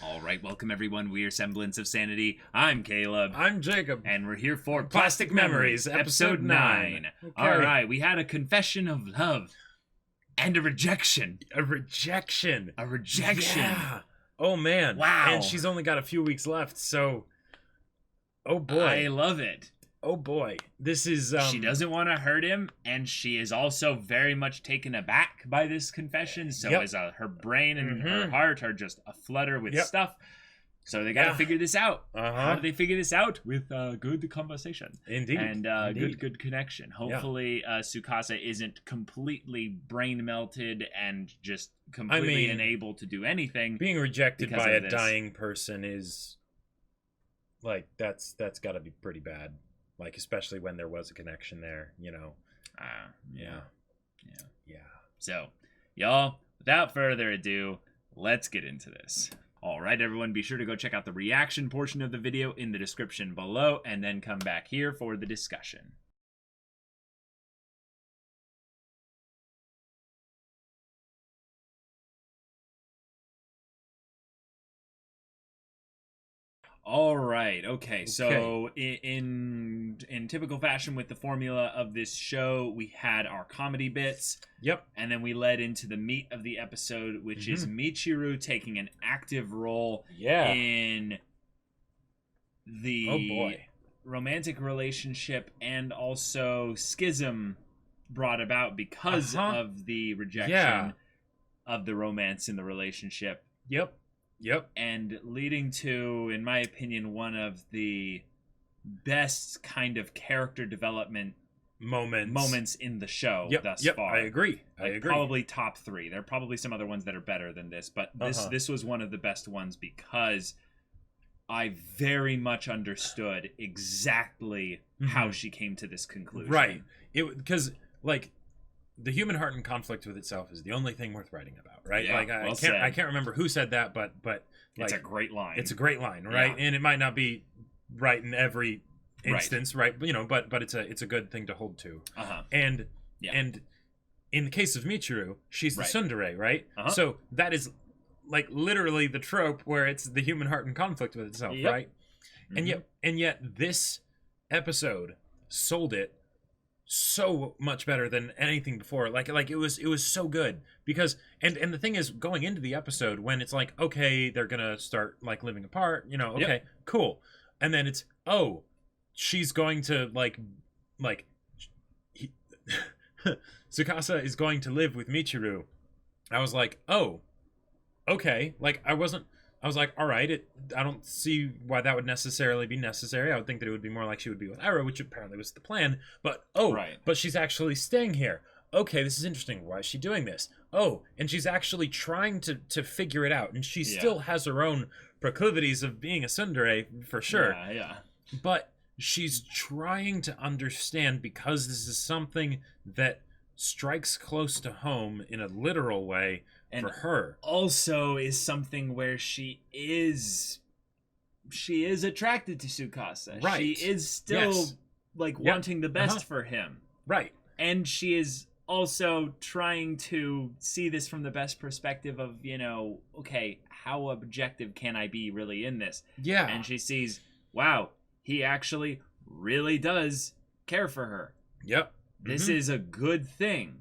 All right, welcome everyone. We are Semblance of Sanity. I'm Caleb. I'm Jacob. And we're here for Plastic Memories, episode 9. Okay. All right, we had a confession of love and a rejection. A rejection. A rejection. Yeah. Oh, man. Wow. And she's only got a few weeks left, so... Oh, boy. I love it. Oh, boy. This is... She doesn't want to hurt him, and she is also very much taken aback by this confession, so Yep. as her brain and her heart are just aflutter with stuff. So they got to figure this out. How do they figure this out? With good conversation. Indeed. And Indeed. good connection. Hopefully Tsukasa isn't completely brain melted and just completely unable to do anything. Being rejected by a this. dying person is... Like, that's got to be pretty bad. Like, especially when there was a connection there, you know. Yeah. So, y'all, without further ado, let's get into this. All right, everyone, be sure to go check out the reaction portion of the video in the description below, and then come back here for the discussion. All right. Okay. So in typical fashion with the formula of this show, we had our comedy bits. Yep. And then we led into the meat of the episode, which is Michiru taking an active role in the romantic relationship and also schism brought about because of the rejection of the romance in the relationship. Yep. And leading to, in my opinion, one of the best kind of character development moments in the show thus far. I agree. Probably top 3. There are probably some other ones that are better than this, but this was one of the best ones because I very much understood exactly how she came to this conclusion. Right. Because, like... The human heart in conflict with itself is the only thing worth writing about, right? Yeah, like I can't remember who said that, but like, it's a great line. It's a great line, right? Yeah. And it might not be right in every instance, right? You know, but it's a good thing to hold to. And in the case of Michiru, she's the tsundere, right? So that is like literally the trope where it's the human heart in conflict with itself, right? And yet this episode sold it so much better than anything before. Like it was so good because and the thing is, going into the episode when it's like, okay, they're gonna start like living apart, you know, okay, cool, and then it's she's going to Tsukasa is going to live with Michiru. I was like, oh, okay, like I was like, all right, I don't see why that would necessarily be necessary. I would think that it would be more like she would be with Ira, which apparently was the plan. But, but she's actually staying here. Okay, this is interesting. Why is she doing this? Oh, and she's actually trying to figure it out. And she still has her own proclivities of being a tsundere, for sure. Yeah. But she's trying to understand because this is something that strikes close to home in a literal way. And for her also is something where she is attracted to Tsukasa. Right. She is still wanting the best for him. Right. And she is also trying to see this from the best perspective of, you know, okay, how objective can I be really in this? Yeah. And she sees, wow, he actually really does care for her. Yep. This is a good thing.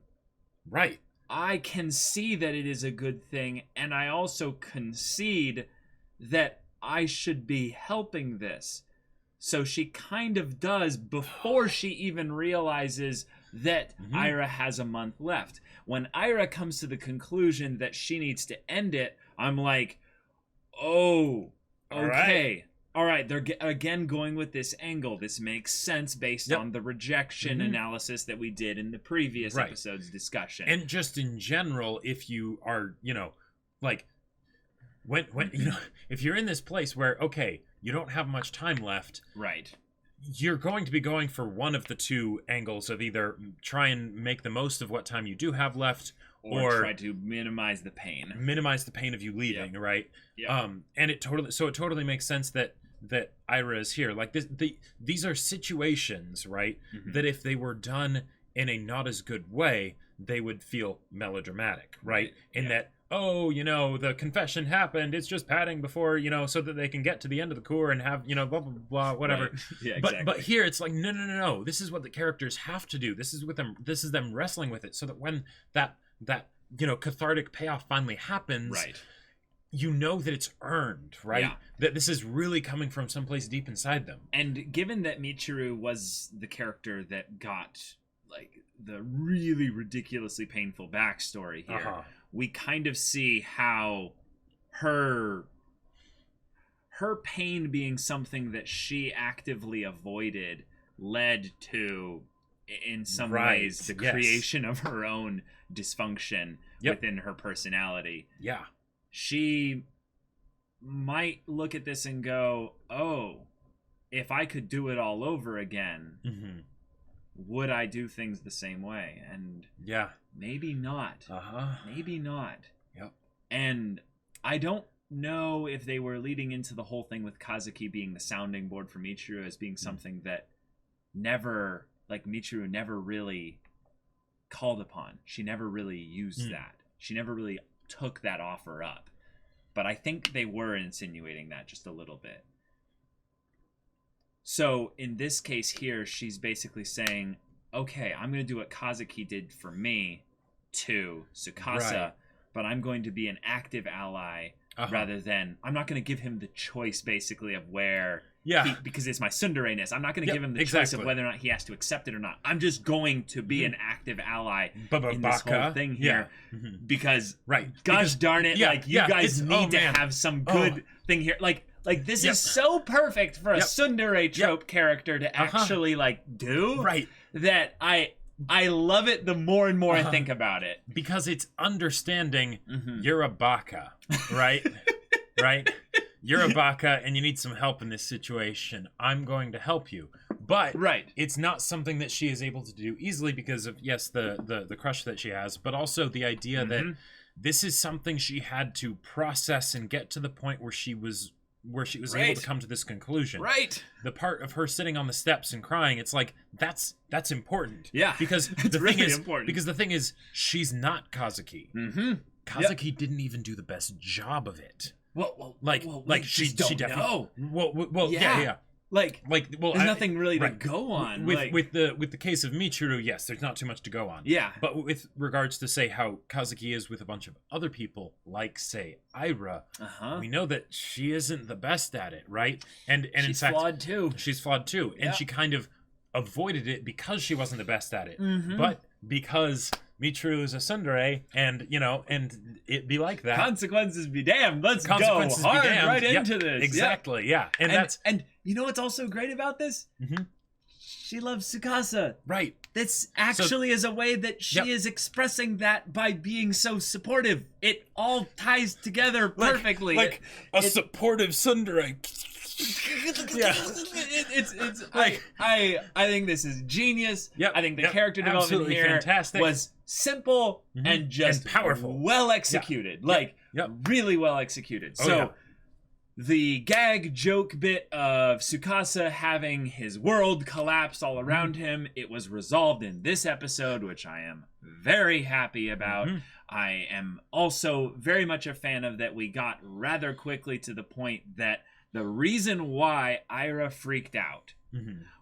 Right. I can see that it is a good thing, and I also concede that I should be helping this. So she kind of does before she even realizes that Ira has a month left. When Ira comes to the conclusion that she needs to end it, I'm like, oh, okay. All right, they're again going with this angle. This makes sense based on the rejection analysis that we did in the previous episode's discussion. And just in general, if you are, you know, like, when you know, if you're in this place where, okay, you don't have much time left. Right. You're going to be going for one of the two angles of either try and make the most of what time you do have left, or try to minimize the pain. Minimize the pain of you leaving, right? Yeah. And it totally makes sense that Ira is here. Like these are situations, right? That if they were done in a not as good way, they would feel melodramatic, right? In that, oh, the confession happened, it's just padding before, so that they can get to the end of the cour and have, blah, blah, blah, whatever. Right. Yeah, exactly. But here it's like, no. This is what the characters have to do. This is them wrestling with it, so that when that cathartic payoff finally happens, right, that it's earned, right? Yeah. That this is really coming from someplace deep inside them. And given that Michiru was the character that got like the really ridiculously painful backstory here, we kind of see how her pain being something that she actively avoided led to, in some ways, the creation of her own dysfunction within her personality. Yeah. She might look at this and go, oh, if I could do it all over again, would I do things the same way? And maybe not. Maybe not. Yep. And I don't know if they were leading into the whole thing with Kazuki being the sounding board for Michiru as being something that Michiru never really called upon. She never really used that. She never really took that offer up. But I think they were insinuating that just a little bit. So in this case here, she's basically saying, okay, I'm going to do what Kazuki did for me to Tsukasa, but I'm going to be an active ally rather than, I'm not going to give him the choice basically of where, because it's my tsundere-ness, I'm not going to give him the choice of whether or not he has to accept it or not. I'm just going to be an active ally in this whole thing here because, gosh darn it, you guys need to have some good thing here. Like this is so perfect for a tsundere trope character to actually do that I love it the more and more I think about it. Because it's understanding you're a baka, right? Right? You're a baka and you need some help in this situation. I'm going to help you. But it's not something that she is able to do easily because of, the crush that she has, but also the idea that this is something she had to process and get to the point where she was able to come to this conclusion. Right. The part of her sitting on the steps and crying, it's like that's important. Yeah. Because the thing is, she's not Kazuki. Kazuki didn't even do the best job of it. She definitely. Yeah. There's nothing really to go on. With the case of Michiru, yes, there's not too much to go on. Yeah. But with regards to, say, how Kazuki is with a bunch of other people, like, say, Aira, we know that she isn't the best at it, right? And in fact, she's flawed too. And she kind of avoided it because she wasn't the best at it. But because Michiru is a tsundere, and it be like that. Consequences be damned. Let's go hard into this. Exactly. Yeah. And you know what's also great about this? She loves Tsukasa. Right. This actually is a way that she is expressing that by being so supportive. It all ties together perfectly. Like a supportive tsundere. It's I think this is genius. I think the character development here fantastic. Was simple and just and powerful, well executed, really well executed. The gag joke bit of Tsukasa having his world collapse all around him, it was resolved in this episode, which I am very happy about. I am also very much a fan of that we got rather quickly to the point that the reason why Aira freaked out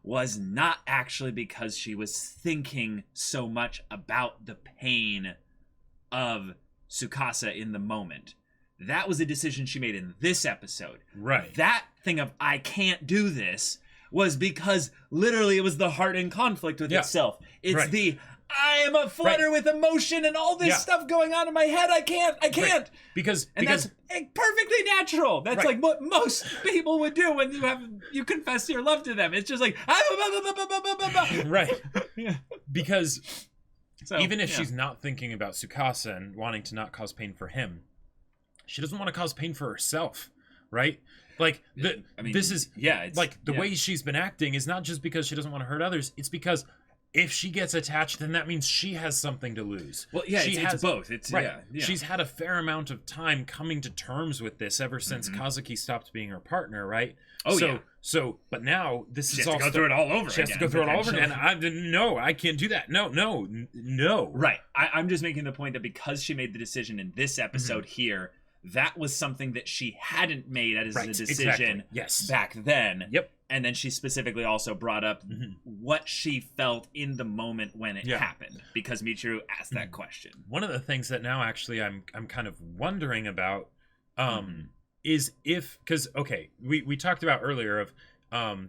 was not actually because she was thinking so much about the pain of Tsukasa in the moment. That was a decision she made in this episode. Right. That thing of, I can't do this, was because literally it was the heart in conflict with itself. It's I am a flutter with emotion and all this stuff going on in my head. I can't. Right. Because that's perfectly natural. That's like what most people would do when you confess your love to them. It's just like right. Because even if she's not thinking about Tsukasa and wanting to not cause pain for him, she doesn't want to cause pain for herself, right? Like the way she's been acting is not just because she doesn't want to hurt others. It's because if she gets attached, then that means she has something to lose. Well, yeah, it's both. It's right. Yeah. She's had a fair amount of time coming to terms with this ever since Kazuki stopped being her partner, right? Oh, yeah. So, but now this she is all. She has to go through it all over. She has to go through it all over again. I can't do that. No. Right. I'm just making the point that because she made the decision in this episode here, that was something that she hadn't made as a decision back then. Yep. And then she specifically also brought up what she felt in the moment when it happened, because Michiru asked that question. One of the things that now actually I'm kind of wondering about is if, because we talked about earlier of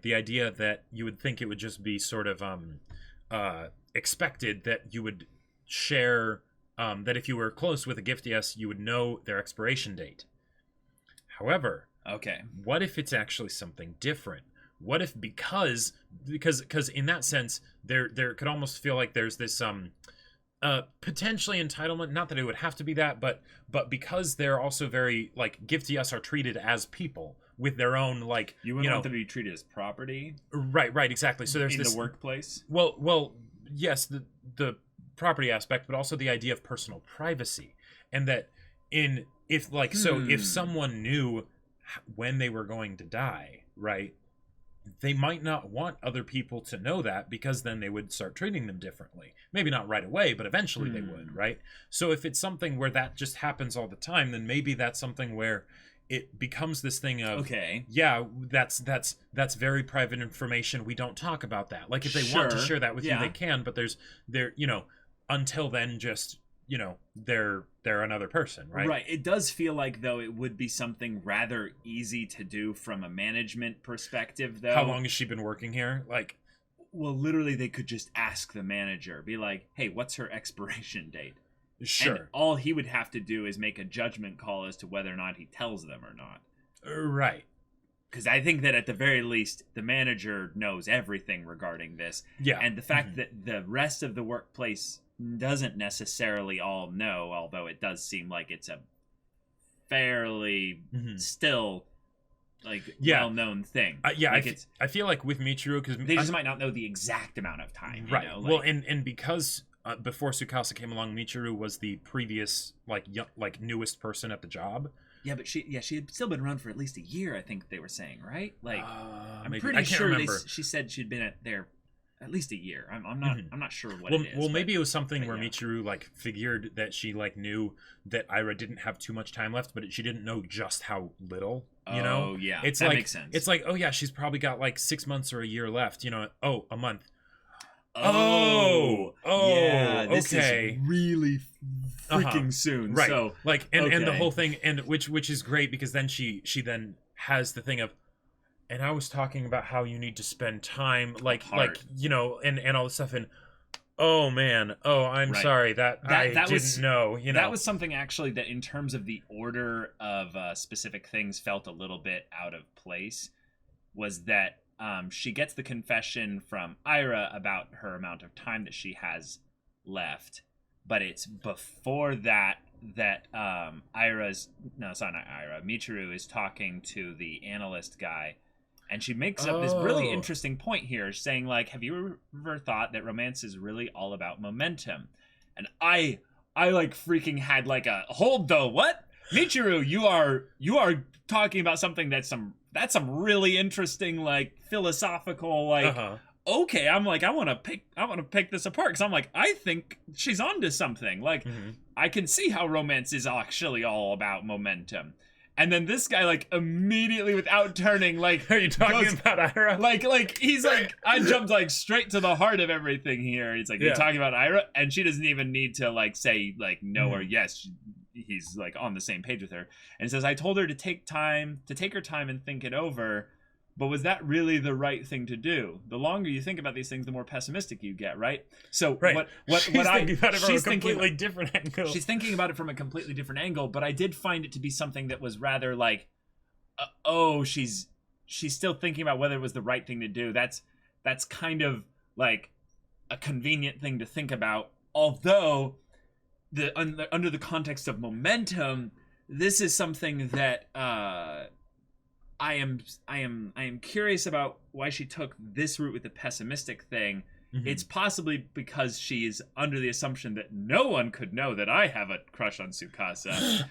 the idea that you would think it would just be sort of expected that you would share that if you were close with a gift yes, you would know their expiration date. However, what if it's actually something different? What if because in that sense there could almost feel like there's this potentially entitlement, not that it would have to be that, but because they're also very like gift yes are treated as people with their own like you wouldn't want them to be treated as property. Right, exactly. So there's in this the workplace. Well, yes, the property aspect, but also the idea of personal privacy, and that if someone knew when they were going to die, right, they might not want other people to know that, because then they would start treating them differently. Maybe not right away, but eventually they would, right? So if it's something where that just happens all the time, then maybe that's something where it becomes this thing of that's very private information, we don't talk about that. Like if they want to share that with you, they can, but they're until then just they're another person, right? It does feel like though it would be something rather easy to do from a management perspective though. How long has she been working here? Like, well, literally they could just ask the manager, be like, hey, what's her expiration date? Sure. And all he would have to do is make a judgment call as to whether or not he tells them or not. Right. Because I think that at the very least, the manager knows everything regarding this. Yeah. And the fact that the rest of the workplace doesn't necessarily all know, although it does seem like it's a fairly still well-known thing. I feel like with Michiru, because they just might not know the exact amount of time, right? Well, and because before Tsukasa came along, Michiru was the previous newest person at the job. Yeah, but she had still been around for at least a year, I think they were saying, right? Like, I'm maybe. pretty sure remember. She said she'd been there at least a year. I'm not sure what it is. Well, maybe it was something where Michiru figured that she knew that Aira didn't have too much time left, but she didn't know just how little. Oh, yeah, it's that makes sense. It's like, oh yeah, she's probably got 6 months or a year left. A month. Yeah, this is really freaking soon. Right. So and the whole thing, and which is great, because then she then has the thing of, and I was talking about how you need to spend time and all this stuff, and oh man, I'm sorry that I didn't know. That was something actually that in terms of the order of specific things felt a little bit out of place, was that she gets the confession from Aira about her amount of time that she has left, but it's before that Michiru is talking to the analyst guy, and she makes up this really interesting point here, saying have you ever thought that romance is really all about momentum? And I freaking had a hold though. What? Michiru, you are talking about something that's some really interesting philosophical okay, I'm I want to pick this apart, because I'm I think she's onto something. I can see how romance is actually all about momentum. And then this guy immediately, without turning, are you talking about Aira? He's I jumped straight to the heart of everything here. He's you're talking about Aira, and she doesn't even need to say no or yes. He's on the same page with her, and says, I told her to take her time and think it over, but was that really the right thing to do? The longer you think about these things, the more pessimistic you get, right? So what she's thinking about it from a completely different angle. She's thinking about it from a completely different angle, but I did find it to be something that was rather she's still thinking about whether it was the right thing to do. That's kind of a convenient thing to think about, although under the context of momentum, this is something that I am curious about, why she took this route with the pessimistic thing, it's possibly because she's under the assumption that no one could know that I have a crush on Tsukasa.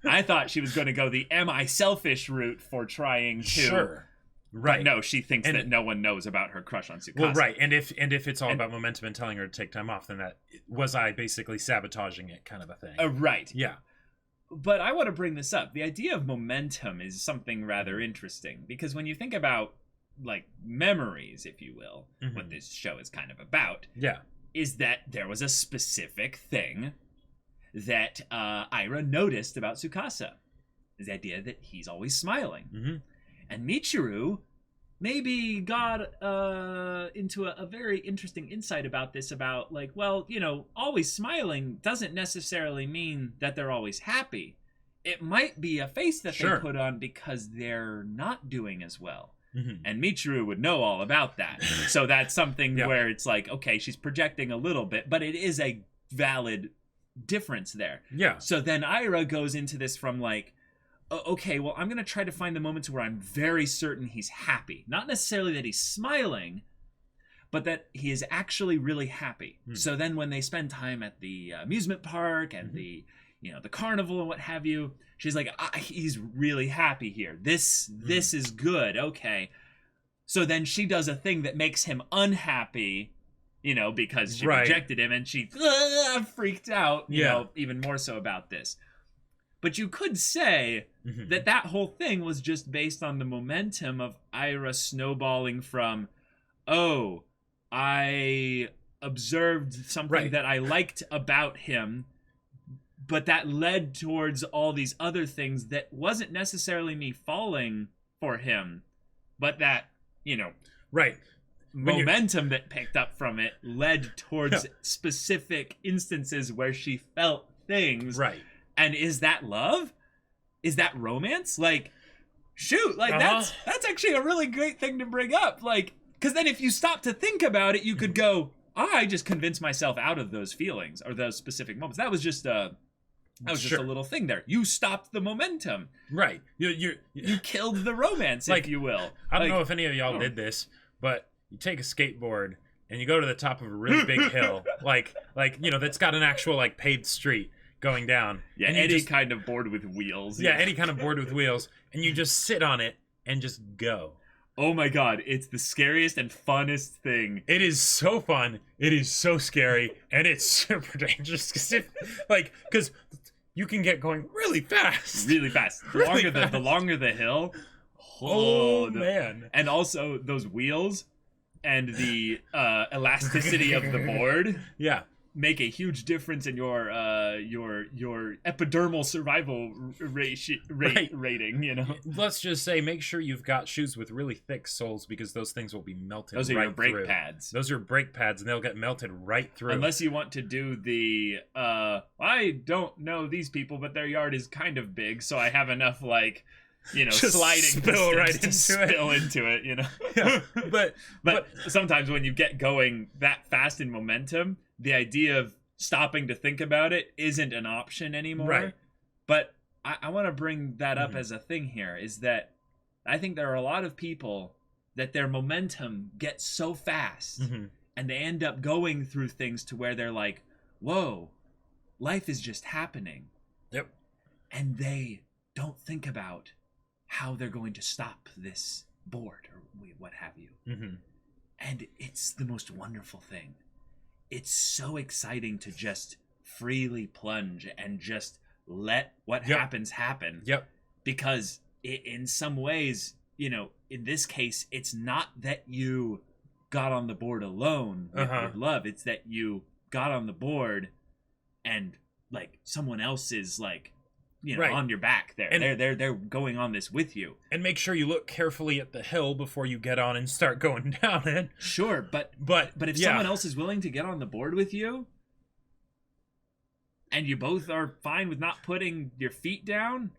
I thought she was going to go the am I selfish route for trying to. Sure. Right. But no, she thinks that no one knows about her crush on Tsukasa. Well, right. And if it's all about momentum and telling her to take time off, then that was I basically sabotaging it kind of a thing. Right. Yeah. But I want to bring this up. The idea of momentum is something rather interesting because when you think about like memories, if you will, what this show is kind of about, is that there was a specific thing that Aira noticed about Tsukasa. Is the idea that he's always smiling. And Michiru maybe got into a very interesting insight about this, about like, well, you know, always smiling doesn't necessarily mean that they're always happy. It might be a face that they put on because they're not doing as well. And Michiru would know all about that. So that's something where it's like, okay, she's projecting a little bit, but it is a valid difference there. Yeah. So then Aira goes into this from like, okay, well, I'm going to try to find the moments where I'm very certain he's happy. Not necessarily that he's smiling, but that he is actually really happy. So then when they spend time at the amusement park and the, you know, the carnival and what have you, she's like, he's really happy here. This is good. Okay. So then she does a thing that makes him unhappy, you know, because she rejected him and she freaked out, you know, even more so about this. But you could say that whole thing was just based on the momentum of Aira snowballing from, oh, I observed something that I liked about him, but that led towards all these other things that wasn't necessarily me falling for him, but that, you know, momentum that picked up from it led towards specific instances where she felt things. Right. And is that love? Is that romance? Like, shoot, like that's actually a really great thing to bring up. Like, because then if you stop to think about it, you could go, I just convinced myself out of those feelings or those specific moments. That was just a little thing there. You stopped the momentum. Right. You killed the romance, like, if you will. I don't know if any of y'all did this, but you take a skateboard and you go to the top of a really big hill, like you know, that's got an actual like paved street going down. Yeah, and any kind of board with wheels. Yeah, any kind of board with wheels. And you just sit on it and just go. Oh my god, it's the scariest and funnest thing. It is so fun. It is so scary. And it's super dangerous. Because you can get going really fast. Really fast. The longer the hill. Man. And also those wheels and the elasticity of the board. Yeah. Make a huge difference in your epidermal survival rating, you know. Let's just say, make sure you've got shoes with really thick soles because those things will be melted. Those are right your brake through. pads. Those are brake pads, and they'll get melted right through. Unless you want to do the I don't know these people, but their yard is kind of big, so I have enough like, you know, just sliding spill right into spill into it, you know. Yeah. But sometimes when you get going that fast in momentum, the idea of stopping to think about it isn't an option anymore. Right. But I want to bring that up as a thing here, is that I think there are a lot of people that their momentum gets so fast and they end up going through things to where they're like, whoa, life is just happening. Yep. And they don't think about how they're going to stop this board or what have you. And it's the most wonderful thing. It's so exciting to just freely plunge and just let what happens happen. Yep. Because in some ways, you know, in this case, it's not that you got on the board alone with love. It's that you got on the board and like someone else is like, you know, on your back there. And they're going on this with you. And make sure you look carefully at the hill before you get on and start going down it. Sure, but if someone else is willing to get on the board with you, and you both are fine with not putting your feet down,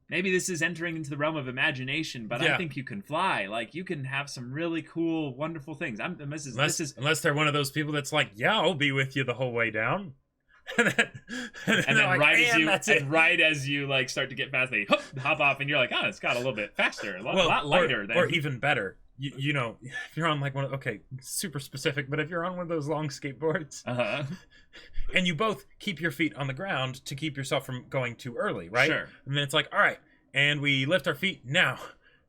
maybe this is entering into the realm of imagination, but I think you can fly. Like, you can have some really cool, wonderful things. Unless they're one of those people that's like, yeah, I'll be with you the whole way down. and then like, right as you like start to get fast, they hop off, and you're like, oh, it's got a little bit faster, a lot lighter. Or even better, you know, if you're on like one of, okay, super specific, but if you're on one of those long skateboards, and you both keep your feet on the ground to keep yourself from going too early, right? Sure. And then it's like, all right, and we lift our feet now,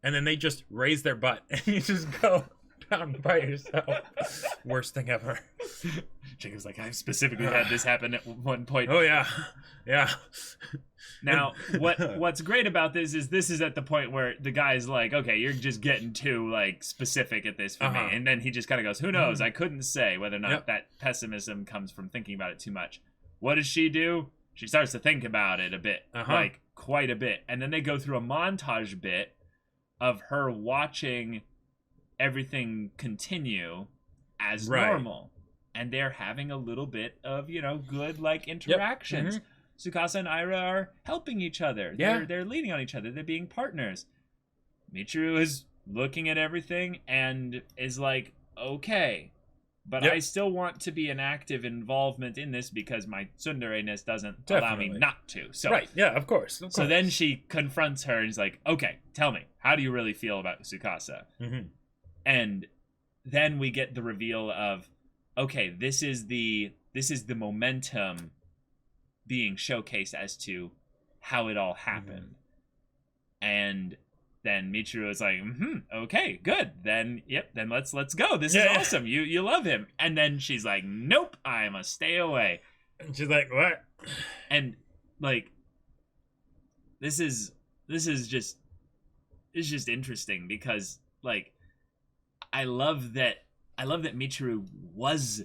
and then they just raise their butt, and you just go down by yourself. Worst thing ever. Jacob's like, I've specifically had this happen at one point. Oh yeah, yeah. Now, what's great about this is at the point where the guy's like, okay, you're just getting too like specific at this for me, and then he just kind of goes, who knows? I couldn't say whether or not that pessimism comes from thinking about it too much. What does she do? She starts to think about it a bit, like quite a bit, and then they go through a montage bit of her watching everything continue as normal, and they're having a little bit of, you know, good like interactions. Tsukasa and Ira are helping each other. They're leaning on each other. They're being partners. Michiru is looking at everything and is like, okay, but I still want to be an active involvement in this because my tsundere-ness doesn't allow me not to. So of course. So then she confronts her and is like, okay, tell me, how do you really feel about Tsukasa? And then we get the reveal of, okay, this is the momentum being showcased as to how it all happened. And then Michiru is like, okay, good. Then let's go. This is awesome. You love him. And then she's like, nope, I must stay away. And she's like, what? And like, this is just interesting because like I love that Michiru was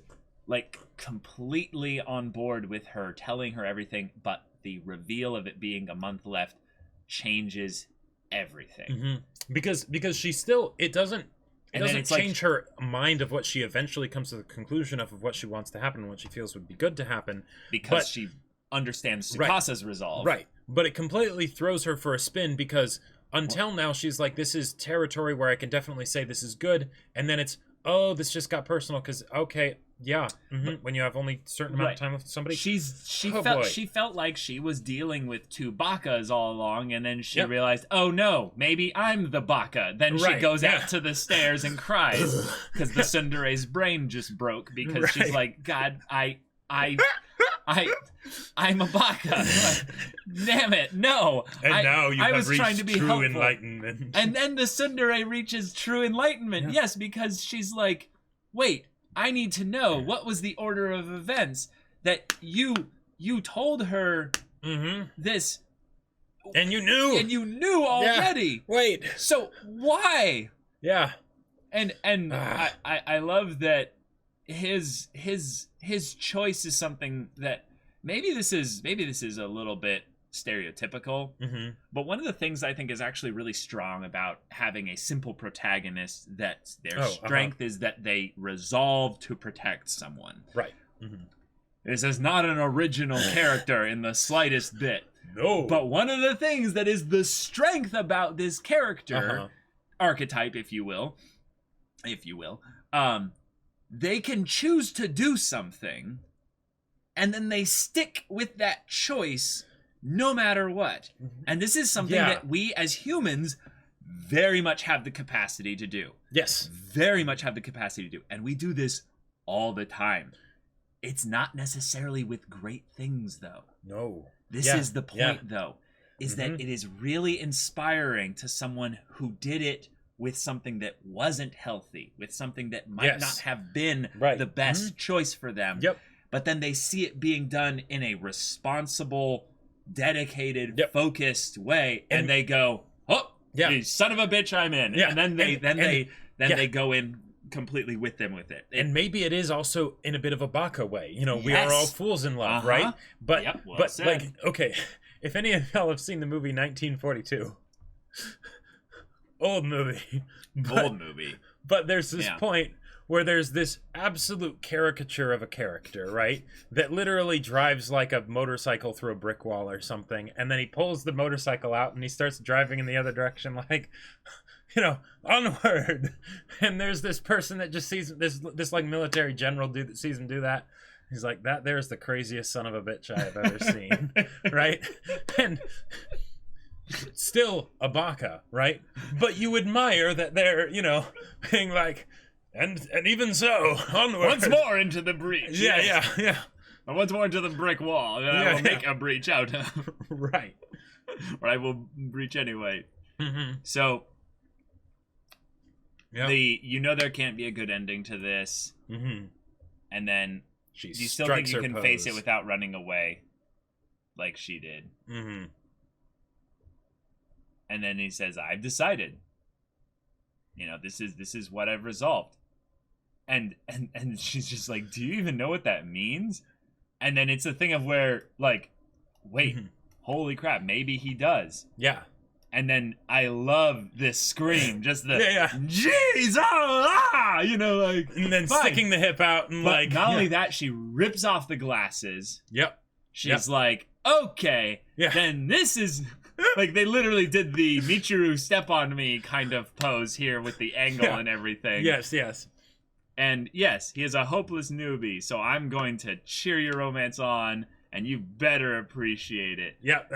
like completely on board with her, telling her everything, but the reveal of it being a month left changes everything. Because she still, it doesn't change her mind of what she eventually comes to the conclusion of what she wants to happen and what she feels would be good to happen, because she understands Tsukasa's resolve, but it completely throws her for a spin, because until now she's like, this is territory where I can definitely say this is good, and then it's, oh, this just got personal because when you have only a certain amount of time with somebody, she felt like she was dealing with two bakas all along, and then she realized, oh no, maybe I'm the baka. Then she goes out to the stairs and cries because the tsundere's brain just broke, because she's like, God, I'm a baka. Like, damn it, no. And now you have reached trying to be true helpful. Enlightenment. And then the tsundere reaches true enlightenment. Yes, because she's like, wait, I need to know, what was the order of events that you told her this, and you knew already. Wait. So why? Yeah. And I love that his choice is something that maybe this is a little bit stereotypical, but one of the things I think is actually really strong about having a simple protagonist, that their strength is that they resolve to protect someone. Right. This is not an original character in the slightest bit. No. But one of the things that is the strength about this character archetype, if you will, they can choose to do something, and then they stick with that choice no matter what. And this is something that we as humans very much have the capacity to do. Yes. Very much have the capacity to do. And we do this all the time. It's not necessarily with great things, though. No. This is the point, though, is that it is really inspiring to someone who did it with something that wasn't healthy, with something that might not have been the best choice for them. But then they see it being done in a responsible, dedicated, focused way, and they go, "Oh, you son of a bitch, I'm in!" And then they go in completely with them with it. And maybe it is also in a bit of a baka way. You know, we are all fools in love, right? But like, okay, if any of y'all have seen the movie 1942, old movie, but there's this point where there's this absolute caricature of a character, right? That literally drives like a motorcycle through a brick wall or something, and then he pulls the motorcycle out and he starts driving in the other direction, like, you know, onward. And there's this person that just sees this like military general dude that sees him do that. He's like, that there's the craziest son of a bitch I have ever seen, right? And still a baka, right? But you admire that they're, being like, and even so, onward. Once more into the breach. Yeah. And once more into the brick wall, and I will make a breach out of. Right. Or I will breach anyway. Mm-hmm. So, there can't be a good ending to this. Mm-hmm. And then you still think you can face it without running away like she did. Mm-hmm. And then he says, I've decided. This is what I've resolved. And she's just like, do you even know what that means? And then it's a thing of where, like, wait, holy crap, maybe he does. Yeah. And then I love this scream, just the jeez, and then sticking the hip out and but not only that, she rips off the glasses. Yep. She's like, okay, then this is like they literally did the Michiru step on me kind of pose here with the angle and everything. Yes. And yes, he is a hopeless newbie, so I'm going to cheer your romance on, and you better appreciate it. Yep,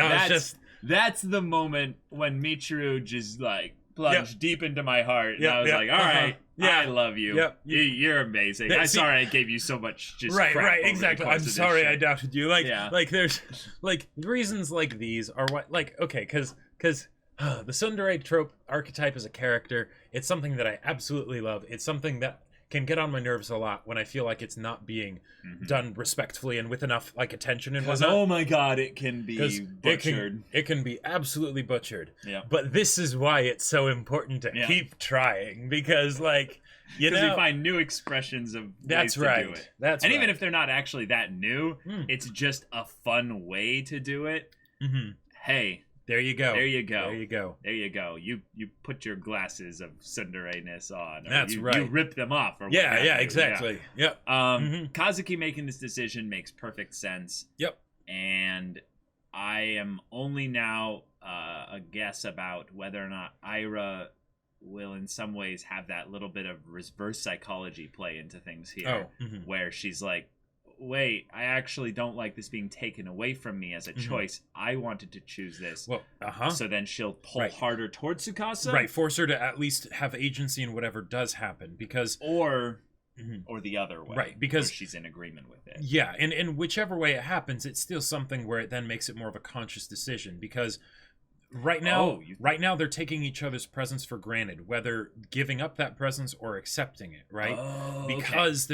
that's the moment when Michiru just like plunged deep into my heart, and I was like, all right, I love you. Yep. You're amazing. I'm sorry I gave you so much just crap right, over exactly. the course I'm of sorry this I shit. doubted you. Like there's like reasons like these are what because the tsundere trope archetype as a character, it's something that I absolutely love. It's something that can get on my nerves a lot when I feel like it's not being done respectfully and with enough like attention and whatnot. Oh my god, it can be butchered. It can be absolutely butchered. Yeah. But this is why it's so important to keep trying, because like we find new expressions of ways to do it. That's and even if they're not actually that new, it's just a fun way to do it. Mm-hmm. Hey. There you go. You put your glasses of tsundere-ness on. That's right. You rip them off. Or exactly. Yeah. Yep. Kazuki making this decision makes perfect sense. Yep. And I am only now a guess about whether or not Aira will in some ways have that little bit of reverse psychology play into things here. Where she's like, wait, I actually don't like this being taken away from me as a choice. I wanted to choose this. Well, So then she'll pull harder towards Tsukasa. Right, force her to at least have agency in whatever does happen, because or the other way. Right, because she's in agreement with it. Yeah, and whichever way it happens, it's still something where it then makes it more of a conscious decision, because right now they're taking each other's presence for granted, whether giving up that presence or accepting it, right? Because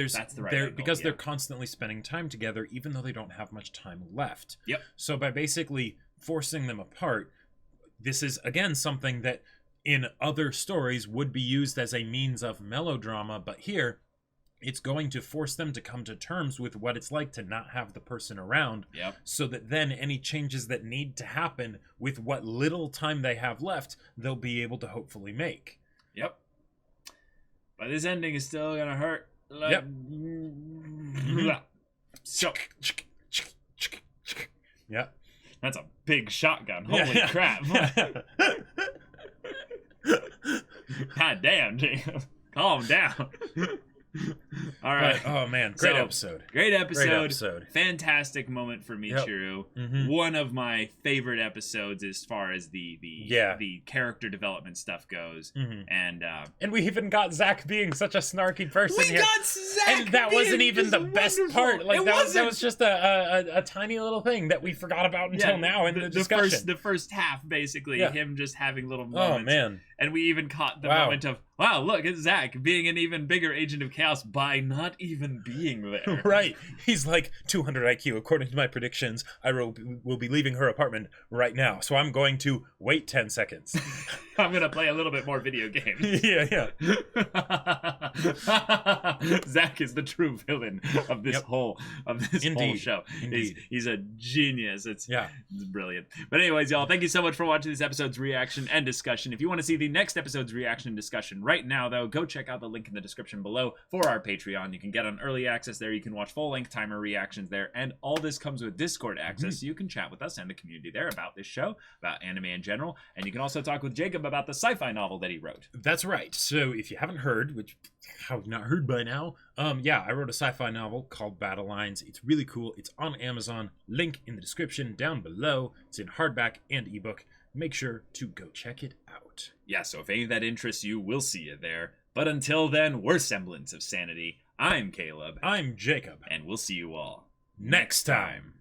they're constantly spending time together, even though they don't have much time left. Yep. So by basically forcing them apart, this is again something that in other stories would be used as a means of melodrama, but here it's going to force them to come to terms with what it's like to not have the person around, so that then any changes that need to happen with what little time they have left, they'll be able to hopefully make. Yep. But this ending is still going to hurt. So, yep. That's a big shotgun. Holy crap. God damn, Jacob. Calm down. All right. Oh man, great episode. Great episode. Fantastic moment for Michiru. Yep. One of my favorite episodes as far as the character development stuff goes. And we even got Zach being such a snarky person here. Got Zach, and that wasn't even the best part. Like that was just a tiny little thing that we forgot about until now in the discussion. The first half, basically, him just having little moments. Oh man. And we even caught the moment of, wow, look, it's Zach being an even bigger agent of chaos by not even being there. Right. He's like 200 IQ. According to my predictions, I will be leaving her apartment right now. So I'm going to wait 10 seconds. I'm going to play a little bit more video games. Yeah. Zach is the true villain of this whole show. Indeed. He's a genius. It's brilliant. But anyways, y'all, thank you so much for watching this episode's reaction and discussion. If you want to see the next episode's reaction and discussion right now, though, go check out the link in the description below for our Patreon. You can get on early access there. You can watch full-length timer reactions there. And all this comes with Discord access, so you can chat with us and the community there about this show, about anime in general. And you can also talk with Jacob about the sci-fi novel that he wrote. That's right. So if you haven't heard, which have not heard by now, I wrote a sci-fi novel called Battle Lines. It's really cool. It's on Amazon. Link in the description down below. It's in hardback and ebook. make sure to go check it out. Yeah, so if any of that interests you, we'll see you there. But until then, we're Semblance of Sanity. I'm Caleb. I'm Jacob. And we'll see you all next time.